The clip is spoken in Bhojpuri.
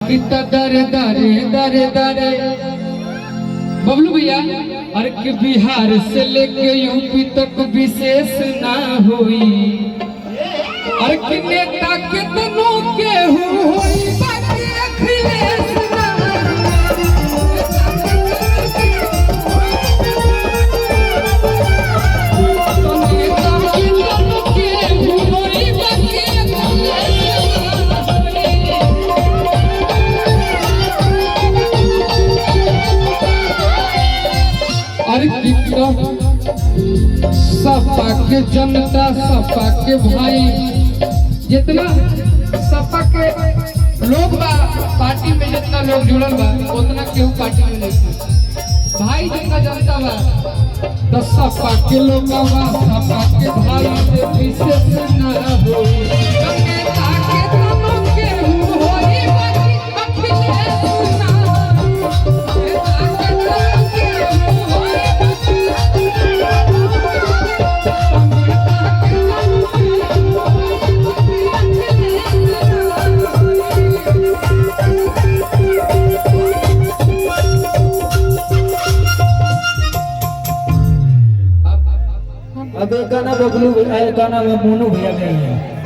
कितना दरे दरे दरे दरे बबलू भैया। अरे कि बिहार से लेके यूपी तक विशेष ना हुई। अरे कि नेता के दोनों के हुई बाकी अखिलेश ना। सपा के जनता सपा के भाई जितना सपा के लोग बा पार्टी में जितना लोग जुड़ल बा उतना केहू पार्टी में नहीं भाई जितना जनता बा तो सपा के लोग बा सपा के भाई से विशेष ना हो। अब एक गाना बबलू गाना में मोनू भैया गए हैं।